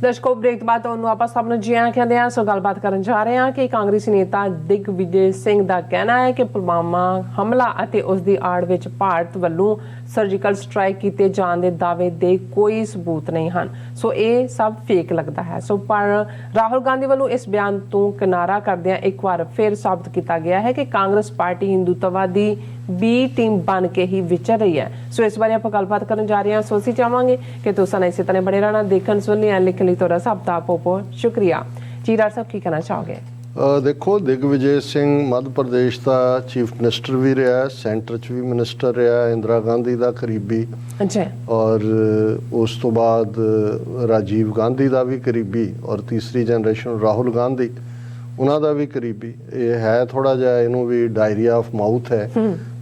ਦਰਸ਼ਕੋ break ਤੋਂ ਬਾਅਦ ਤੁਹਾਨੂੰ ਆਪਾਂ ਸਭ ਨੂੰ ਜੀ ਆਇਆਂ ਕਹਿੰਦੇ ਆ। ਸੋ ਗੱਲਬਾਤ ਕਰਨ ਜਾ ਰਹੇ ਹਾਂ ਕਿ ਕਾਂਗਰਸੀ ਨੇਤਾ ਦਿਗਵਿਜੇ ਸਿੰਘ ਦਾ ਕਹਿਣਾ ਹੈ ਕਿ ਪੁਲਵਾਮਾ ਹਮਲਾ ਅਤੇ ਉਸ ਦੀ ਆੜ ਵਿੱਚ ਭਾਰਤ ਵੱਲੋਂ ਸਰਜੀਕਲ ਸਟ੍ਰਾਈਕ ਕੀਤੇ ਜਾਣ ਦੇ ਦਾਅਵੇ ਦੇ ਕੋਈ ਸਬੂਤ ਨਹੀਂ ਹਨ। ਸੋ ਇਹ ਸਭ ਫੇਕ ਲੱਗਦਾ ਹੈ। ਸੋ ਪਰ ਰਾਹੁਲ ਗਾਂਧੀ ਵੱਲੋਂ ਇਸ ਬਿਆਨ ਤੋਂ ਕਿਨਾਰਾ ਕਰਦਿਆਂ ਇੱਕ ਵਾਰ ਫਿਰ ਸਾਬਤ ਕੀਤਾ ਗਿਆ ਹੈ ਕਿ ਕਾਂਗਰਸ ਪਾਰਟੀ ਹਿੰਦੂਤਵਾਦੀ ਬੀ ਟੀਮ ਬਣ ਕੇ ਹੀ ਵਿਚਰ ਰਹੀ ਹੈ। ਸੋ ਇਸ ਬਾਰੇ ਆਪਾਂ ਗੱਲਬਾਤ ਕਰਨ ਜਾ ਰਹੇ ਹਾਂ। ਸੋ ਅਸੀਂ ਚਾਹਾਂਗੇ ਕਿ ਤੁਸੀਂ ਇਸੇ ਤਰ੍ਹਾਂ ਬਣੇ ਰਹਿਣਾ, ਦੇਖਣ ਸੁਣਨ ਜਾਂ ਲਿਖਣ ਲਈ ਤੁਹਾਡਾ ਸਭ ਦਾ ਬਹੁਤ ਸ਼ੁਕਰੀਆ ਜੀ। ਡਾਕਟਰ ਸਾਹਿਬ ਕੀ ਕਹਿਣਾ ਚਾਹੋਗੇ? ਦੇਖੋ, ਦਿਗਵਿਜੇ ਸਿੰਘ ਮੱਧ ਪ੍ਰਦੇਸ਼ ਦਾ ਚੀਫ ਮਿਨਿਸਟਰ ਵੀ ਰਿਹਾ, ਸੈਂਟਰ 'ਚ ਵੀ ਮਿਨਿਸਟਰ ਰਿਹਾ, ਇੰਦਰਾ ਗਾਂਧੀ ਦਾ ਕਰੀਬੀ, ਔਰ ਉਸ ਤੋਂ ਬਾਅਦ ਰਾਜੀਵ ਗਾਂਧੀ ਦਾ ਵੀ ਕਰੀਬੀ, ਔਰ ਤੀਸਰੀ ਜਨਰੇਸ਼ਨ ਰਾਹੁਲ ਗਾਂਧੀ ਉਹਨਾਂ ਦਾ ਵੀ ਕਰੀਬੀ। ਇਹ ਹੈ ਥੋੜ੍ਹਾ ਜਿਹਾ ਇਹਨੂੰ ਵੀ ਡਾਇਰੀਆ ਆਫ ਮਾਊਥ ਹੈ,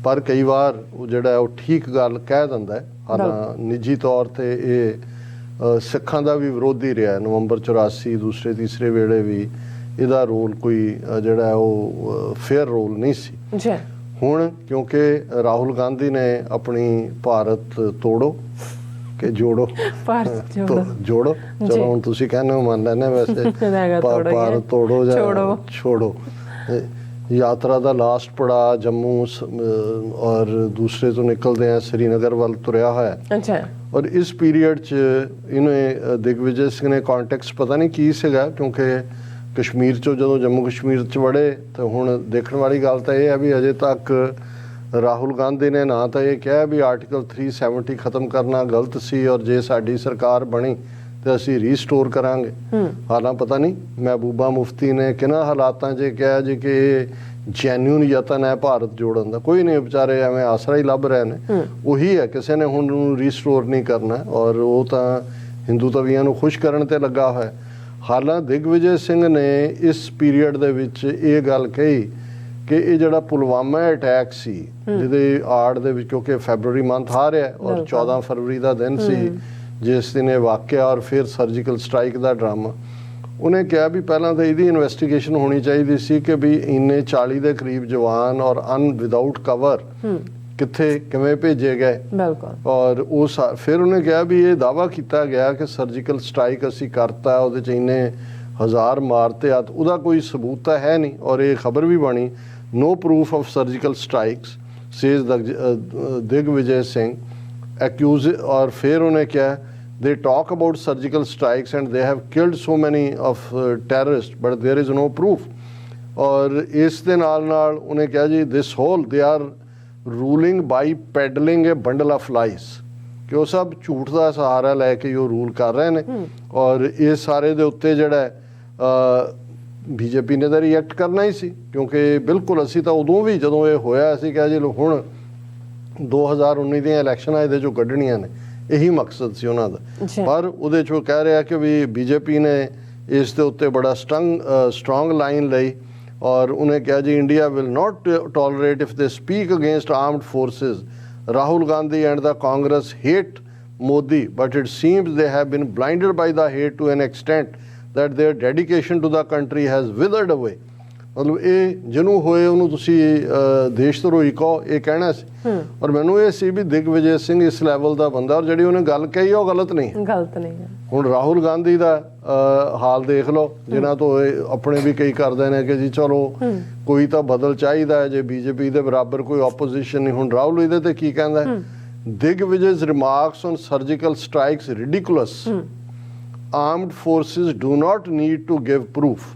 ਪਰ ਕਈ ਵਾਰ ਉਹ ਜਿਹੜਾ ਉਹ ਠੀਕ ਗੱਲ ਕਹਿ ਦਿੰਦਾ ਹੈ। ਹਾਲਾਂਕਿ ਨਿੱਜੀ ਤੌਰ 'ਤੇ ਇਹ ਸਿੱਖਾਂ ਦਾ ਵੀ ਵਿਰੋਧੀ ਰਿਹਾ। ਨਵੰਬਰ 84 ਦੂਸਰੇ ਤੀਸਰੇ ਵੇਲੇ ਵੀ ਇਹਦਾ ਰੋਲ ਕੋਈ ਜਿਹੜਾ ਉਹ ਫੇਅਰ ਰੋਲ ਨਹੀਂ ਸੀ। ਹੁਣ ਕਿਉਂਕਿ ਰਾਹੁਲ ਗਾਂਧੀ ਨੇ ਆਪਣੀ ਭਾਰਤ ਤੋੜੋ ਕਿ ਜੋੜੋ ਜੋੜੋ, ਚਲੋ ਹੁਣ ਤੁਸੀਂ ਕਹਿੰਦੇ ਹੋ ਮੰਨ ਲੈਂਦੇ, ਵੈਸੇ ਭਾਰਤ ਤੋੜੋ ਜਾਂ ਛੋੜੋ ਯਾਤਰਾ ਦਾ ਲਾਸਟ ਪੜਾਅ ਜੰਮੂ ਔਰ ਦੂਸਰੇ ਤੋਂ ਨਿਕਲਦੇ ਆ श्रीनगर ਵੱਲ ਤੁਰਿਆ ਹੋਇਆ। ਔਰ ਇਸ ਪੀਰੀਅਡ 'ਚ ਇਹਨੇ ਦਿਗਵਿਜੇ ਸਿੰਘ ਨੇ ਕੌਂਟੈਕਸਟ ਪਤਾ ਨਹੀਂ ਕੀ ਸੀਗਾ, ਕਿਉਂਕਿ ਕਸ਼ਮੀਰ 'ਚੋਂ ਜਦੋਂ ਜੰਮੂ ਕਸ਼ਮੀਰ 'ਚ ਵੜੇ ਤਾਂ ਹੁਣ ਦੇਖਣ ਵਾਲੀ ਗੱਲ ਤਾਂ ਇਹ ਹੈ ਵੀ ਅਜੇ ਤੱਕ ਰਾਹੁਲ ਗਾਂਧੀ ਨੇ ਨਾ ਤਾਂ ਇਹ ਕਿਹਾ ਵੀ ਆਰਟੀਕਲ 370 ਖਤਮ ਕਰਨਾ ਗਲਤ ਸੀ ਔਰ ਜੇ ਸਾਡੀ ਸਰਕਾਰ ਬਣੀ ਤੇ ਅਸੀਂ ਰੀਸਟੋਰ ਕਰਾਂਗੇ। ਹਾਲਾਂ ਪਤਾ ਨਹੀਂ ਮਹਿਬੂਬਾ ਮੁਫਤੀ ਨੇ ਕਿਹਨਾਂ ਹਾਲਾਤਾਂ 'ਚ ਕਿਹਾ ਜੀ ਕਿ ਇਹ ਜੈਨੂਨ ਯਤਨ ਹੈ ਭਾਰਤ ਜੋੜਨ ਦਾ। ਕੋਈ ਨਹੀਂ, ਵਿਚਾਰੇ ਐਵੇਂ ਆਸਰਾ ਹੀ ਲੱਭ ਰਹੇ ਨੇ। ਉਹੀ ਹੈ, ਕਿਸੇ ਨੇ ਹੁਣ ਨੂੰ ਰੀਸਟੋਰ ਨਹੀਂ ਕਰਨਾ ਔਰ ਉਹ ਤਾਂ ਹਿੰਦੂ ਤਵੀਆਂ ਨੂੰ ਖੁਸ਼ ਕਰਨ ਤੇ ਲੱਗਾ ਹੋਇਆ। ਹਾਲਾਂ ਦਿਗਵਿਜੇ ਸਿੰਘ ਨੇ ਇਸ ਪੀਰੀਅਡ ਦੇ ਵਿੱਚ ਇਹ ਗੱਲ ਕਹੀ ਕਿ ਇਹ ਜਿਹੜਾ ਪੁਲਵਾਮਾ ਅਟੈਕ ਸੀ ਜਿਹਦੇ ਆੜ ਦੇ ਵਿੱਚ, ਕਿਉਂਕਿ ਫੈਬਰਵਰੀ ਮੰਥ ਆ ਰਿਹਾ ਔਰ 14 ਫਰਵਰੀ ਦਾ ਦਿਨ ਸੀ ਜਿਸ ਦਿਨ ਇਹ ਵਾਕਿਆ ਔਰ ਫਿਰ ਸਰਜੀਕਲ ਸਟ੍ਰਾਈਕ ਦਾ ਡਰਾਮਾ, ਉਹਨੇ ਕਿਹਾ ਵੀ ਪਹਿਲਾਂ ਤਾਂ ਇਹਦੀ ਇਨਵੈਸਟੀਗੇਸ਼ਨ ਹੋਣੀ ਚਾਹੀਦੀ ਸੀ ਕਿ ਵੀ ਇੰਨੇ 40 ਦੇ ਕਰੀਬ ਜਵਾਨ ਔਰ ਵਿਦਆਊਟ ਕਵਰ ਕਿੱਥੇ ਕਿਵੇਂ ਭੇਜੇ ਗਏ। ਔਰ ਉਹ ਫਿਰ ਉਹਨੇ ਕਿਹਾ ਵੀ ਇਹ ਦਾਅਵਾ ਕੀਤਾ ਗਿਆ ਕਿ ਸਰਜੀਕਲ ਸਟ੍ਰਾਈਕ ਅਸੀਂ ਕਰਤਾ, ਉਹਦੇ 'ਚ ਇੰਨੇ ਹਜ਼ਾਰ ਮਾਰਤੇ ਆ, ਉਹਦਾ ਕੋਈ ਸਬੂਤ ਤਾਂ ਹੈ ਨਹੀਂ। ਔਰ ਇਹ ਖਬਰ ਵੀ ਬਣੀ no proof of surgical strikes says Digvijay Singh accused। और फिर उन्हें क्या they talk about surgical strikes and they have killed so many of terrorists but there is no proof। और इस दे नाल उन्हें क्या जी this whole they are ruling by peddling a bundle of lies कि वो सब झूठ का सहारा लैके जो रूल कर रहे हैं। और इस सारे दे उत्ते जिहड़ा बीजेपी ने तो रिएक्ट करना ही सी, क्योंकि बिल्कुल असी तो उदों भी जदों ये होया असी कहा जी लो हुण 2019 ਦੀਆਂ ਇਲੈਕਸ਼ਨਾਂ ਇਹਦੇ ਚੋਂ ਕੱਢਣੀਆਂ ਨੇ, ਇਹੀ ਮਕਸਦ ਸੀ ਉਹਨਾਂ ਦਾ। ਪਰ ਉਹਦੇ ਚੋਂ ਕਹਿ ਰਿਹਾ ਕਿ ਵੀ ਬੀਜੇਪੀ ਨੇ ਇਸ ਦੇ ਉੱਤੇ ਬੜਾ ਸਟਰੋਂਗ ਲਾਈਨ ਲਈ ਔਰ ਉਹਨੇ ਕਿਹਾ ਜੀ India will not tolerate if they speak against armed forces. Rahul Gandhi and the Congress hate Modi but it seems they have been blinded by the hate to an extent that their dedication to the country has withered away। ਮਤਲਬ ਇਹ ਜਿਹਨੂੰ ਹੋਏ ਉਹਨੂੰ ਤੁਸੀਂ ਦੇਸ਼ ਧਰੋਹੀ ਕਹੋ, ਇਹ ਕਹਿਣਾ ਸੀ। ਔਰ ਮੈਨੂੰ ਇਹ ਸੀ ਵੀ ਦਿਗਵਿਜੇ ਸਿੰਘ ਇਸ ਲੈਵਲ ਦਾ ਬੰਦਾ ਔਰ ਜਿਹੜੀ ਉਹਨੇ ਗੱਲ ਕਹੀ ਉਹ ਗਲਤ ਨਹੀਂ। ਹੁਣ ਰਾਹੁਲ ਗਾਂਧੀ ਦਾ ਹਾਲ ਦੇਖ ਲਓ, ਜਿਨ੍ਹਾਂ ਤੋਂ ਆਪਣੇ ਵੀ ਕਈ ਕਰਦੇ ਨੇ ਕਿ ਜੀ ਚਲੋ ਕੋਈ ਤਾਂ ਬਦਲ ਚਾਹੀਦਾ ਹੈ, ਜੇ ਬੀਜੇਪੀ ਦੇ ਬਰਾਬਰ ਕੋਈ ਆਪੋਜੀਸ਼ਨ ਨਹੀਂ। ਹੁਣ ਰਾਹੁਲ ਇਹਦੇ ਤੇ ਕੀ ਕਹਿੰਦਾ? Digvijay's remarks on surgical strikes ridiculous। Armed forces do not need to give proof,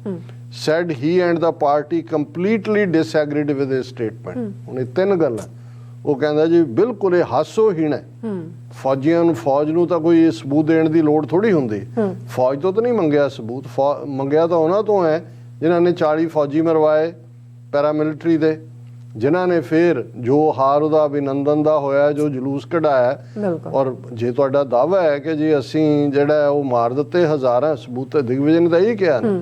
said he and the party completely disagreed with his statement। ਹੁਣ ਇਹ ਤਿੰਨ ਗੱਲਾਂ ਉਹ ਕਹਿੰਦਾ ਜੀ ਬਿਲਕੁਲ ਇਹ ਹਾਸੋਹੀਣ ਹੈ। ਫੌਜੀਆਂ ਨੂੰ ਫੌਜ ਨੂੰ ਤਾਂ ਕੋਈ ਸਬੂਤ ਦੇਣ ਦੀ ਲੋੜ ਥੋੜੀ ਹੁੰਦੀ, ਫੌਜ ਤੋਂ ਤਾਂ ਨਹੀਂ ਮੰਗਿਆ ਸਬੂਤ, ਮੰਗਿਆ ਤਾਂ ਉਹਨਾਂ ਤੋਂ ਹੈ ਜਿਨ੍ਹਾਂ ਨੇ 40 ਫੌਜੀ ਮਰਵਾਏ ਪੈਰਾਮਿਲਟਰੀ ਦੇ, ਜਿਨ੍ਹਾਂ ਨੇ ਫਿਰ ਜੋ ਹਾਰ ਉਹਦਾ ਅਭਿਨੰਦਨ ਦਾ ਹੋਇਆ, ਜੋ ਜਲੂਸ ਕਢਾਇਆ। ਔਰ ਜੇ ਤੁਹਾਡਾ ਦਾਅਵਾ ਹੈ ਕਿ ਜੀ ਅਸੀਂ ਜਿਹੜਾ ਉਹ ਮਾਰ ਦਿੱਤੇ ਹਜ਼ਾਰਾਂ, ਸਬੂਤ ਦਿਗਵਿਜੇ ਨੇ ਤਾਂ ਇਹੀ ਕਿਹਾ ਨਾ,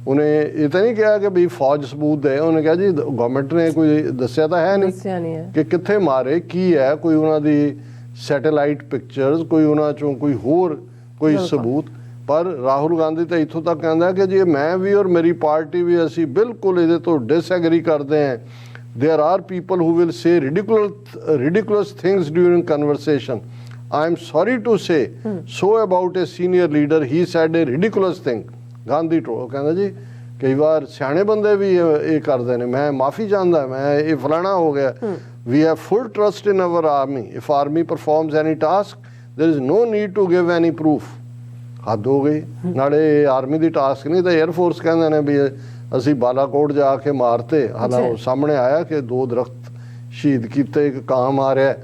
ਉਹਨੇ ਇਹ ਤਾਂ ਨਹੀਂ ਕਿਹਾ ਕਿ ਵੀ ਫੌਜ ਸਬੂਤ ਦੇ, ਉਹਨੇ ਕਿਹਾ ਜੀ ਗਵਰਨਮੈਂਟ ਨੇ ਕੋਈ ਦੱਸਿਆ ਤਾਂ ਹੈ ਨਹੀਂ ਕਿ ਕਿੱਥੇ ਮਾਰੇ, ਕੀ ਹੈ ਕੋਈ ਉਹਨਾਂ ਦੀ ਸੈਟੇਲਾਈਟ ਪਿਕਚਰਸ, ਕੋਈ ਉਹਨਾਂ ਚੋਂ ਕੋਈ ਹੋਰ ਕੋਈ ਸਬੂਤ। ਪਰ ਰਾਹੁਲ ਗਾਂਧੀ ਤਾਂ ਇੱਥੋਂ ਤੱਕ ਕਹਿੰਦਾ ਕਿ ਜੀ ਮੈਂ ਵੀ ਔਰ ਮੇਰੀ ਪਾਰਟੀ ਵੀ ਅਸੀਂ ਬਿਲਕੁਲ ਇਹਦੇ ਤੋਂ ਡਿਸਐਗਰੀ ਕਰਦੇ ਹਾਂ। There are people who will say ridiculous things during conversation। I am sorry to say so about a senior leader, he said a ridiculous thing. Gandhi to ਕਹਿੰਦਾ ਜੀ ਕਈ ਵਾਰ ਸਿਆਣੇ ਬੰਦੇ ਵੀ ਇਹ ਕਰਦੇ ਨੇ, ਮੈਂ ਮਾਫੀ ਚਾਹੁੰਦਾ, ਮੈਂ ਇਹ ਫਲਾਣਾ ਹੋ ਗਿਆ। We have full trust in our army. If army performs any task, there is no need to give any proof. ਹੱਦ ਹੋ ਗਈ। ਨਾਲੇ ਆਰਮੀ ਦੀ ਟਾਸਕ ਨਹੀਂ ਤਾਂ 에ਅਰਫੋਰਸ ਕਹਿੰਦੇ ਨੇ ਵੀ ਅਸੀਂ ਬਾਲਾਕੋਟ ਜਾ ਕੇ ਮਾਰਤੇ, ਹਾਲਾਂਕਿ ਸਾਹਮਣੇ ਆਇਆ ਕਿ 2 ਦਰਖਤ ਸ਼ਹੀਦ ਕੀਤੇ, ਇੱਕ ਕਾਂ ਮਾਰਿਆ,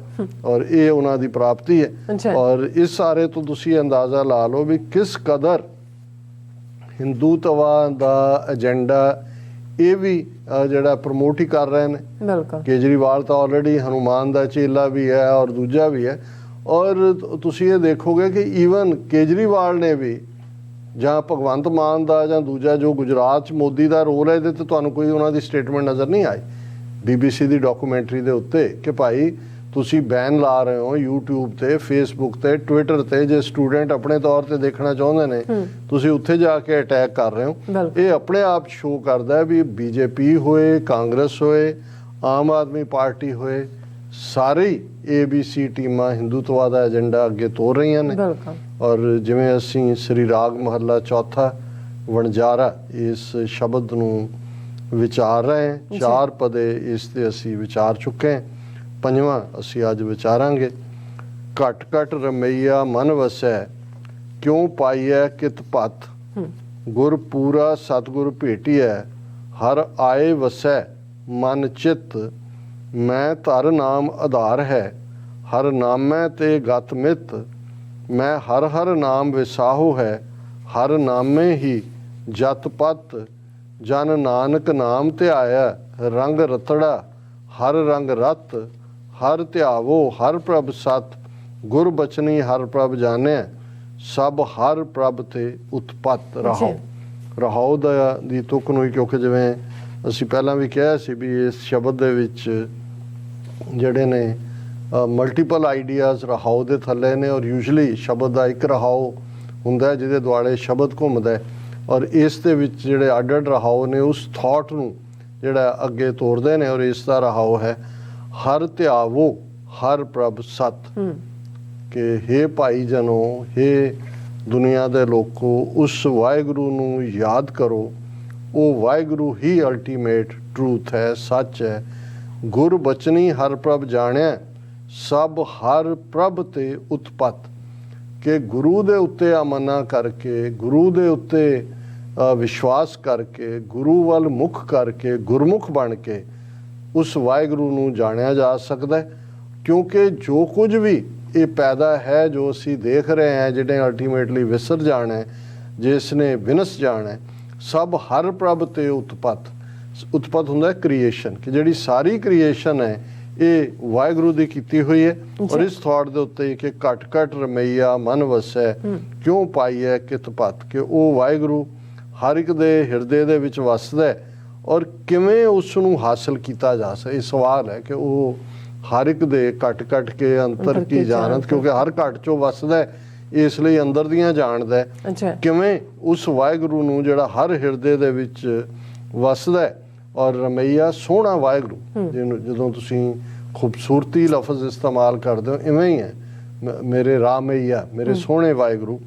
ਔਰ ਇਹ ਉਹਨਾਂ ਦੀ ਪ੍ਰਾਪਤੀ ਹੈ। ਔਰ ਇਸ ਸਾਰੇ ਤੋਂ ਤੁਸੀਂ ਅੰਦਾਜ਼ਾ ਲਾ ਲਓ ਵੀ ਕਿਸ ਕਦਰ ਹਿੰਦੂਤਵਾ ਦਾ ਏਜੰਡਾ ਇਹ ਵੀ ਜਿਹੜਾ ਪ੍ਰਮੋਟ ਹੀ ਕਰ ਰਹੇ ਨੇ। ਬਿਲਕੁਲ ਕੇਜਰੀਵਾਲ ਤਾਂ ਆਲਰੇਡੀ ਹਨੂਮਾਨ ਦਾ ਚੇਲਾ ਵੀ ਹੈ ਔਰ ਦੂਜਾ ਵੀ ਹੈ। ਔਰ ਤੁਸੀਂ ਇਹ ਦੇਖੋਗੇ ਕਿ ਈਵਨ ਕੇਜਰੀਵਾਲ ਨੇ ਵੀ ਜਾਂ ਭਗਵੰਤ ਮਾਨ ਦਾ ਜਾਂ ਦੂਜਾ ਜੋ ਗੁਜਰਾਤ 'ਚ ਮੋਦੀ ਦਾ ਰੋਲ ਹੈ, ਇਹਦੇ ਤੇ ਤੁਹਾਨੂੰ ਕੋਈ ਉਹਨਾਂ ਦੀ ਸਟੇਟਮੈਂਟ ਨਜ਼ਰ ਨਹੀਂ ਆਈ BBC ਦੀ ਡਾਕੂਮੈਂਟਰੀ ਦੇ ਉੱਤੇ ਕਿ ਭਾਈ ਤੁਸੀਂ ਬੈਨ ਲਾ ਰਹੇ ਹੋ YouTube ਤੇ, Facebook ਤੇ, Twitter ਤੇ। ਜੇ ਸਟੂਡੈਂਟ ਆਪਣੇ ਤੌਰ ਤੇ ਦੇਖਣਾ ਚਾਹੁੰਦੇ ਨੇ, ਤੁਸੀਂ ਉੱਥੇ ਜਾ ਕੇ ਅਟੈਕ ਕਰ ਰਹੇ ਹੋ। ਇਹ ਆਪਣੇ ਆਪ ਸ਼ੋਅ ਕਰਦਾ ਵੀ BJP ਹੋਏ, ਕਾਂਗਰਸ ਹੋਏ, ਆਮ ਆਦਮੀ ਪਾਰਟੀ ਹੋਏ, ਸਾਰੇ ABC ਟੀਮਾਂ ਹਿੰਦੂਤਵਾ ਦਾ ਏਜੰਡਾ ਅੱਗੇ ਤੋਰ ਰਹੀਆਂ ਨੇ। ਔਰ ਜਿਵੇਂ ਅਸੀਂ ਸ੍ਰੀ ਰਾਗ ਮਹੱਲਾ ਚੌਥਾ ਵਣਜਾਰਾ ਇਸ ਸ਼ਬਦ ਨੂੰ ਵਿਚਾਰ ਰਹੇ ਹਾਂ, 4 ਪਦੇ ਇਸ ਤੇ ਅਸੀਂ ਵਿਚਾਰ ਚੁੱਕੇ ਹਾਂ, 5ਵਾਂ ਅਸੀਂ ਅੱਜ ਵਿਚਾਰਾਂਗੇ। ਘਟ ਘਟ ਰਮਈਆ ਮਨ ਵਸੈ, ਕਿਉਂ ਪਾਈਐ ਕਿਤ ਪਤ, ਗੁਰ ਪੂਰਾ ਸਤਿਗੁਰ ਭੇਟੀਐ, ਹਰ ਆਏ ਵਸੈ ਮਨ ਚਿਤ, ਮੈਂ ਧਰ ਨਾਮ ਆਧਾਰ ਹੈ, ਹਰ ਨਾਮੈ ਤੇ ਗਤ ਮਿਤ, ਮੈਂ ਹਰ ਹਰ ਨਾਮ ਵਿਸਾਹੋ ਹੈ, ਹਰ ਨਾਮੇ ਹੀ ਜਤ ਪਤ, ਜਨ ਨਾਨਕ ਨਾਮ ਧਿਆਇਆ, ਰੰਗ ਰਤੜਾ ਹਰ ਰੰਗ ਰਤ, ਹਰ ਧਿਆਵੋ ਹਰ ਪ੍ਰਭ ਸਤ, ਗੁਰ ਬਚਨੀ ਹਰ ਪ੍ਰਭ ਜਾਣਿਆ, ਸਭ ਹਰ ਪ੍ਰਭ ਤੇ ਉਤਪਤ। ਰਹਾਉ ਦੀ ਤੁਕ ਨੂੰ, ਕਿਉਂਕਿ ਜਿਵੇਂ ਅਸੀਂ ਪਹਿਲਾਂ ਵੀ ਕਿਹਾ ਸੀ ਵੀ ਇਸ ਸ਼ਬਦ ਦੇ ਵਿੱਚ ਜਿਹੜੇ ਨੇ ਮਲਟੀਪਲ ਆਈਡੀਆਜ਼ ਰਹਾਉ ਦੇ ਥੱਲੇ ਨੇ, ਔਰ ਯੂਜੂਅਲੀ ਸ਼ਬਦ ਦਾ ਇੱਕ ਰਹਾਉ ਹੁੰਦਾ ਜਿਹਦੇ ਦੁਆਲੇ ਸ਼ਬਦ ਘੁੰਮਦਾ ਹੈ, ਔਰ ਇਸ ਦੇ ਵਿੱਚ ਜਿਹੜੇ ਅੱਡ-ਅੱਡ ਰਹਾਉ ਨੇ ਉਸ ਥਾਟ ਨੂੰ ਜਿਹੜਾ ਅੱਗੇ ਤੋਰਦੇ ਨੇ। ਔਰ ਇਸ ਦਾ ਰਹਾਉ ਹੈ ਹਰ ਧਿਆਵੋ ਹਰ ਪ੍ਰਭ ਸਤ, ਕਿ ਹੇ ਭਾਈ ਜਨੋ, ਹੇ ਦੁਨੀਆ ਦੇ ਲੋਕੋ, ਉਸ ਵਾਹਿਗੁਰੂ ਨੂੰ ਯਾਦ ਕਰੋ। ਉਹ ਵਾਹਿਗੁਰੂ ਹੀ ਅਲਟੀਮੇਟ ਟਰੂਥ ਹੈ, ਸੱਚ ਹੈ। ਗੁਰ ਬਚਨੀ ਹਰ ਪ੍ਰਭ ਜਾਣਿਆ, ਸਭ ਹਰ ਪ੍ਰਭ ਤੇ ਉਤਪਤ, ਕਿ ਗੁਰੂ ਦੇ ਉੱਤੇ ਅਮਨਾ ਕਰਕੇ, ਗੁਰੂ ਦੇ ਉੱਤੇ ਵਿਸ਼ਵਾਸ ਕਰਕੇ, ਗੁਰੂ ਵੱਲ ਮੁਖ ਕਰਕੇ, ਗੁਰਮੁਖ ਬਣ ਕੇ ਉਸ ਵਾਹਿਗੁਰੂ ਨੂੰ ਜਾਣਿਆ ਜਾ ਸਕਦਾ। ਕਿਉਂਕਿ ਜੋ ਕੁਝ ਵੀ ਇਹ ਪੈਦਾ ਹੈ, ਜੋ ਅਸੀਂ ਦੇਖ ਰਹੇ ਹਾਂ, ਜਿਹੜੇ ਅਲਟੀਮੇਟਲੀ ਵਿਸਰ ਜਾਣਾ, ਜਿਸ ਨੇ ਵਿਨਸ ਜਾਣਾ, ਸਭ ਹਰ ਪ੍ਰਭ ਤੇ ਉਤਪਤ। ਉਤਪਤ ਹੁੰਦਾ ਕ੍ਰੀਏਸ਼ਨ, ਕਿ ਜਿਹੜੀ ਸਾਰੀ ਕ੍ਰੀਏਸ਼ਨ ਹੈ ਇਹ ਵਾਹਿਗੁਰੂ ਦੀ ਕੀਤੀ ਹੋਈ ਹੈ। ਔਰ ਇਸ ਥਾਟ ਦੇ ਉੱਤੇ ਕਿ ਘਟ ਘਟ ਰਮਈਆ ਮਨ ਵਸੈ, ਕਿਉਂ ਪਾਈਐ ਕਿਤ ਪਤ, ਕਿ ਉਹ ਵਾਹਿਗੁਰੂ ਹਰ ਇੱਕ ਦੇ ਹਿਰਦੇ ਦੇ ਵਿੱਚ ਵਸਦਾ, ਔਰ ਕਿਵੇਂ ਉਸ ਨੂੰ ਹਾਸਲ ਕੀਤਾ ਜਾ ਸਕਦਾ। ਇਹ ਸਵਾਲ ਹੈ ਕਿ ਉਹ ਹਰ ਇੱਕ ਦੇ ਘਟ ਘਟ ਕੇ ਅੰਤਰ ਕੀ ਜਾਣਤ, ਕਿਉਂਕਿ ਹਰ ਘਟ ਚੋਂ ਵਸਦਾ, ਇਸ ਲਈ ਅੰਦਰ ਦੀਆਂ ਜਾਣਦਾ। ਕਿਵੇਂ ਉਸ ਵਾਹਿਗੁਰੂ ਨੂੰ ਜਿਹੜਾ ਹਰ ਹਿਰਦੇ ਦੇ ਵਿੱਚ ਵਸਦਾ, ਔਰ ਰਮਈਆ ਸੋਹਣਾ ਵਾਹਿਗੁਰੂ, ਜਿਹਨੂੰ ਜਦੋਂ ਤੁਸੀਂ ਖੂਬਸੂਰਤੀ ਲਫ਼ਜ਼ ਇਸਤੇਮਾਲ ਕਰਦੇ ਹੋ, ਇਵੇਂ ਹੀ ਹੈ ਮੇਰੇ ਰਾਮਈਆ, ਮੇਰੇ ਸੋਹਣੇ ਵਾਹਿਗੁਰੂ।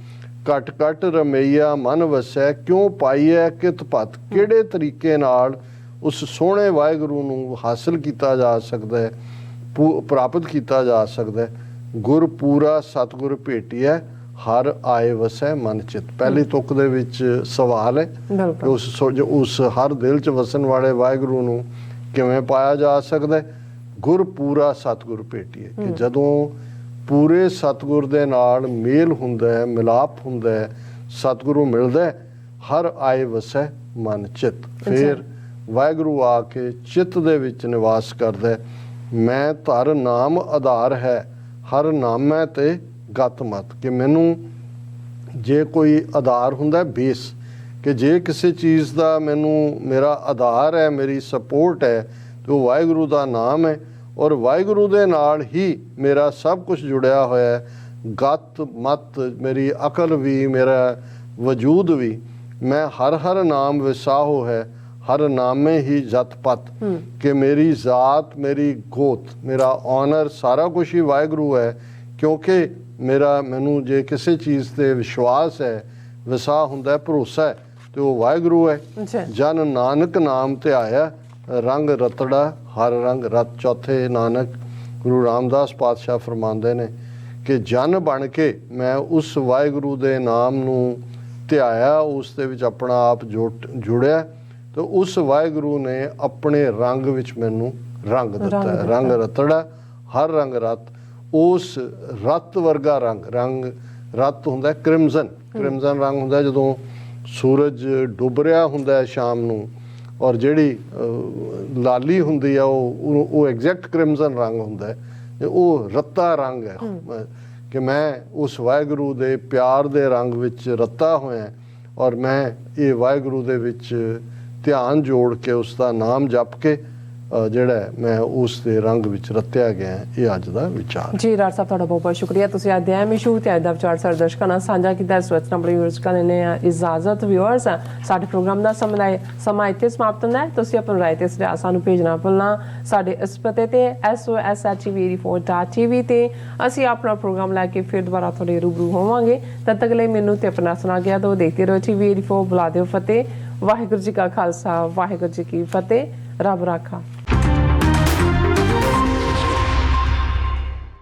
ਘਟ ਘਟ ਰਮਈਆ ਮਨ ਵਸੈ, ਕਿਉਂ ਪਾਈਐ ਕਿਤ ਪਤ, ਕਿਹੜੇ ਤਰੀਕੇ ਨਾਲ ਉਸ ਸੋਹਣੇ ਵਾਹਿਗੁਰੂ ਨੂੰ ਹਾਸਲ ਕੀਤਾ ਜਾ ਸਕਦਾ ਹੈ, ਪ੍ਰਾਪਤ ਕੀਤਾ ਜਾ ਸਕਦਾ ਹੈ। ਗੁਰ ਪੂਰਾ ਸਤਿਗੁਰ ਭੇਟੀਐ, ਹਰ ਆਏ ਵਸੈ ਮਨ ਚਿਤ। ਪਹਿਲੀ ਤੁਕ ਦੇ ਵਿੱਚ ਸਵਾਲ ਹੈ ਕਿ ਉਸ ਹਰ ਦਿਲ 'ਚ ਵਸਣ ਵਾਲੇ ਵਾਹਿਗੁਰੂ ਨੂੰ ਕਿਵੇਂ ਪਾਇਆ ਜਾ ਸਕਦਾ ਹੈ। ਗੁਰ ਪੂਰਾ ਸਤਿਗੁਰ ਭੇਟੀਐ, ਕਿ ਜਦੋਂ ਪੂਰੇ ਸਤਿਗੁਰ ਦੇ ਨਾਲ ਮੇਲ ਹੁੰਦਾ ਹੈ, ਮਿਲਾਪ ਹੁੰਦਾ ਹੈ, ਸਤਿਗੁਰੂ ਮਿਲਦਾ ਹੈ, ਹਰ ਆਏ ਵਸੈ ਮਨ ਚਿਤ। ਫਿਰ ਵਾਹਿਗੁਰੂ ਆ ਕੇ ਚਿੱਤ ਦੇ ਵਿੱਚ ਨਿਵਾਸ ਕਰਦਾ। ਮੈਂ ਧਰ ਨਾਮ ਆਧਾਰ ਹੈ, ਹਰ ਨਾਮੈ ਤੇ ਗਤ ਮਤ, ਕਿ ਮੈਨੂੰ ਜੇ ਕੋਈ ਆਧਾਰ ਹੁੰਦਾ ਬੇਸ, ਕਿ ਜੇ ਕਿਸੇ ਚੀਜ਼ ਦਾ ਮੈਨੂੰ ਮੇਰਾ ਆਧਾਰ ਹੈ, ਮੇਰੀ ਸਪੋਰਟ ਹੈ, ਤੇ ਉਹ ਵਾਹਿਗੁਰੂ ਦਾ ਨਾਮ ਹੈ। ਔਰ ਵਾਹਿਗੁਰੂ ਦੇ ਨਾਲ ਹੀ ਮੇਰਾ ਸਭ ਕੁਝ ਜੁੜਿਆ ਹੋਇਆ ਹੈ, ਗਤ ਮਤ, ਮੇਰੀ ਅਕਲ ਵੀ, ਮੇਰਾ ਵਜੂਦ ਵੀ। ਮੈਂ ਹਰ ਹਰ ਨਾਮ ਵਿਸਾਹੋ ਹੈ, ਹਰ ਨਾਮੇ ਹੀ ਜਤ ਪਤ, ਕਿ ਮੇਰੀ ਜ਼ਾਤ, ਮੇਰੀ ਗੋਤ, ਮੇਰਾ ਆਨਰ, ਸਾਰਾ ਕੁਝ ਹੀ ਵਾਹਿਗੁਰੂ ਹੈ। ਕਿਉਂਕਿ ਮੈਨੂੰ ਜੇ ਕਿਸੇ ਚੀਜ਼ ਤੇ ਵਿਸ਼ਵਾਸ ਹੈ, ਵਿਸਾਹ ਹੁੰਦਾ ਹੈ, ਭਰੋਸਾ ਹੈ, ਤੇ ਉਹ ਵਾਹਿਗੁਰੂ ਹੈ। ਜਨ ਨਾਨਕ ਨਾਮ ਧਿਆਇਆ ਰੰਗ ਰਤੜਾ ਹਰ ਰੰਗ ਰਤ। ਚੌਥੇ ਨਾਨਕ ਗੁਰੂ ਰਾਮਦਾਸ ਪਾਤਸ਼ਾਹ ਫਰਮਾਉਂਦੇ ਨੇ ਕਿ ਜਨ ਬਣ ਕੇ ਮੈਂ ਉਸ ਵਾਹਿਗੁਰੂ ਦੇ ਨਾਮ ਨੂੰ ਧਿਆਇਆ, ਉਸ ਦੇ ਵਿੱਚ ਆਪਣਾ ਆਪ ਜੁੜਿਆ, ਤੇ ਉਸ ਵਾਹਿਗੁਰੂ ਨੇ ਆਪਣੇ ਰੰਗ ਵਿੱਚ ਮੈਨੂੰ ਰੰਗ ਦਿੱਤਾ ਹੈ। ਰੰਗ ਰਤੜਾ ਹਰ ਰੰਗ ਰਤ। ਉਸ ਰਤ ਵਰਗਾ ਰੰਗ ਰਤ ਹੁੰਦਾ ਕ੍ਰਿਮਜ਼ਨ ਰੰਗ ਹੁੰਦਾ ਜਦੋਂ ਸੂਰਜ ਡੁੱਬ ਰਿਹਾ ਹੁੰਦਾ ਹੈ ਸ਼ਾਮ ਨੂੰ, ਔਰ ਜਿਹੜੀ ਲਾਲੀ ਹੁੰਦੀ ਆ ਉਹ ਐਗਜ਼ੈਕਟ ਕ੍ਰਿਮਜ਼ਨ ਰੰਗ ਹੁੰਦਾ ਹੈ। ਉਹ ਰੱਤਾ ਰੰਗ ਹੈ ਕਿ ਮੈਂ ਉਸ ਵਾਹਿਗੁਰੂ ਦੇ ਪਿਆਰ ਦੇ ਰੰਗ ਵਿੱਚ ਰੱਤਾ ਹੋਇਆ, ਔਰ ਮੈਂ ਇਹ ਵਾਹਿਗੁਰੂ ਦੇ ਵਿੱਚ ਧਿਆਨ ਜੋੜ ਕੇ ਉਸ ਦਾ ਨਾਮ ਜਪ ਕੇ ਜਿਹੜਾ ਮੈਂ ਉਸ ਦੇ ਰੰਗ ਵਿੱਚ ਰੱਤਿਆ ਗਿਆ। ਇਹ ਅੱਜ ਦਾ ਵਿਚਾਰ ਜੀ। ਰਾਜ ਸਾਹਿਬ ਤੁਹਾਡਾ ਬਹੁਤ ਬਹੁਤ ਸ਼ੁਕਰੀਆ। ਤੁਸੀਂ ਅੱਜ ਦੇ ਮਸ਼ਹੂਰ ਤੇ ਅੱਜ ਦਾ ਵਿਚਾਰ ਸਾਡੇ ਦਰਸ਼ਕਾਂ ਨਾਲ ਸਾਂਝਾ ਕੀਤਾ। ਇਸ ਵਕਤ ਨੰਬਰ ਯੂਜ਼ ਕਰਨੇ ਆ ਇਜਾਜ਼ਤ। ਵਿਊਅਰਸ, ਸਾਡੇ ਪ੍ਰੋਗਰਾਮ ਦਾ ਸਮਾਂ ਇੱਥੇ ਸਮਾਪਤ ਹੁੰਦਾ ਹੈ। ਤੁਸੀਂ ਆਪਣੀ ਰਾਏ ਤੇ ਸੁਝਾਅ ਸਾਨੂੰ ਭੇਜਣਾ ਭੁੱਲਣਾ। ਸਾਡੇ ਇਸ ਪਤੇ ਤੇ SOSHTV84.tv ਤੇ ਅਸੀਂ ਆਪਣਾ ਪ੍ਰੋਗਰਾਮ ਲੈ ਕੇ ਫਿਰ ਦੁਬਾਰਾ ਤੁਹਾਡੇ ਰੂਬਰੂ ਹੋਵਾਂਗੇ। ਤਦ ਤੱਕ ਲਈ ਮੈਨੂੰ ਤੇ ਆਪਣਾ ਸੁਣਾ ਗਿਆ ਤੋਂ ਦੇਖਦੇ ਰਹੋ TV84। ਬੁਲਾ ਦਿਓ ਫਤਿਹ। ਵਾਹਿਗੁਰੂ ਜੀ ਕਾ ਖਾਲਸਾ, ਵਾਹਿਗੁਰੂ ਜੀ ਕੀ ਫਤਿਹ। ਰੱਬ ਰਾਖਾ।